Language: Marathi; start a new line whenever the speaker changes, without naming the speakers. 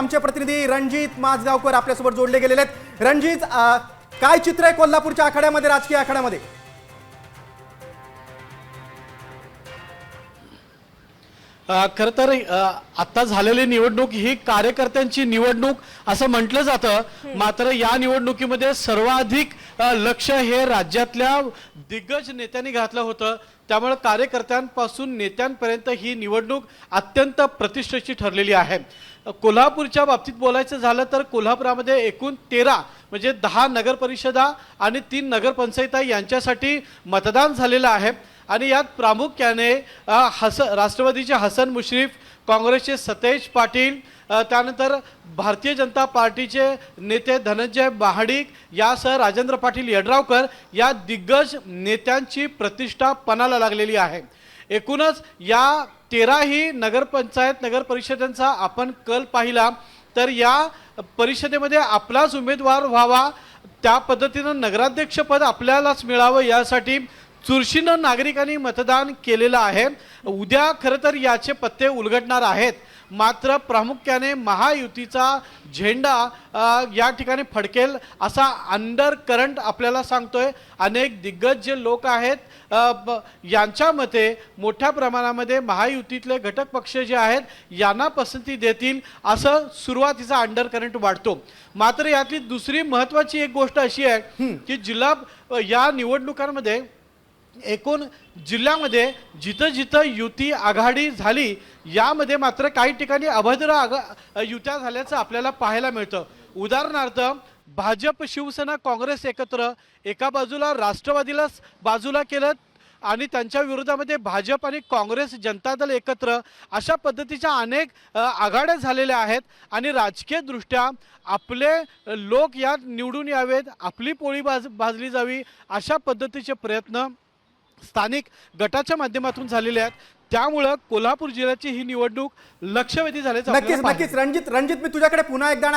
आमचे प्रतिनिधी रणजित माझगावकर आपल्यासोबत जोडले गेलेले आहेत। रणजित, काय चित्र आहे कोल्हापूरच्या आखाड्यामध्ये, राजकीय आखाड्यामध्ये?
खरं तर आता झालेली निवडणूक ही कार्यकर्त्यांची निवडणूक असं म्हटलं जातं, मात्र या निवडणुकीमध्ये सर्वाधिक लक्ष हे राज्यातल्या दिग्गज नेत्यांनी घातलं होतं। त्यामुळे कार्यकर्त्यांपासून नेत्यांपर्यंत ही निवडणूक अत्यंत प्रतिष्ठेची ठरलेली आहे। कोल्हापूरच्या बाबतीत बोलायचं झालं तर कोल्हापुरामध्ये एकूण 13 म्हणजे 10 नगरपरिषदा आणि 3 नगरपंचायता यांच्यासाठी मतदान झालेलं आहे। आणि यात प्रामुख्याने राष्ट्रवादीचे हसन मुश्रीफ, काँग्रेसचे सतेज पाटील, त्यानंतर भारतीय जनता पार्टीचे नेते धनंजय महाडिक यासह राजेंद्र पाटील यड्रावकर या दिग्गज नेत्यांची प्रतिष्ठा पणाला लागलेली आहे। एकूणच या 13ही नगरपंचायत नगरपरिषदांचा आपण कल पाहिला तर या परिषदेमध्ये आपलाच उमेदवार व्हावा, त्या पद्धतीनं नगराध्यक्षपद आपल्यालाच मिळावं यासाठी चुरशीनं नागरिकांनी मतदान केलेलं आहे। उद्या खरं तर याचे पत्ते उलगडणार आहेत, मात्र प्रामुख्याने महायुतीचा झेंडा या ठिकाणी फडकेल असा अंडर करंट आपल्याला सांगतोय। अनेक दिग्गज जे लोक आहेत यांच्या मते मोठ्या प्रमाणामध्ये महायुतीतले घटक पक्ष जे आहेत यांना पसंती देतील असं सुरुवातीचा अंडर करंट वाढतो। मात्र यातली दुसरी महत्त्वाची एक गोष्ट अशी आहे की जिल्हा या निवडणुकांमध्ये एकूण जिल्ह्यामध्ये जिथं जिथं युती आघाडी झाली यामध्ये मात्र काही ठिकाणी अभद्र युत्या झाल्याचं आपल्याला पाहायला मिळतं। उदाहरणार्थ भाजप, शिवसेना, काँग्रेस एकत्र एका बाजूला राष्ट्रवादीला बाजूला केलं आणि त्यांच्या विरोधामध्ये भाजप आणि काँग्रेस जनता दल एकत्र अशा पद्धतीच्या अनेक आघाड्या झालेल्या आहेत। आणि राजकीय दृष्ट्या आपले लोक यात निवडून यावेत, आपली पोळी भाजली जावी अशा पद्धतीचे प्रयत्न स्थानिक गटाच्या माध्यमातून झालेले आहेत। त्यामुळे कोल्हापूर जिल्ह्याची ही निवडणूक लक्षवेधी झाल्याचं
नक्कीच रणजित मी तुझ्याकडे पुन्हा एकदा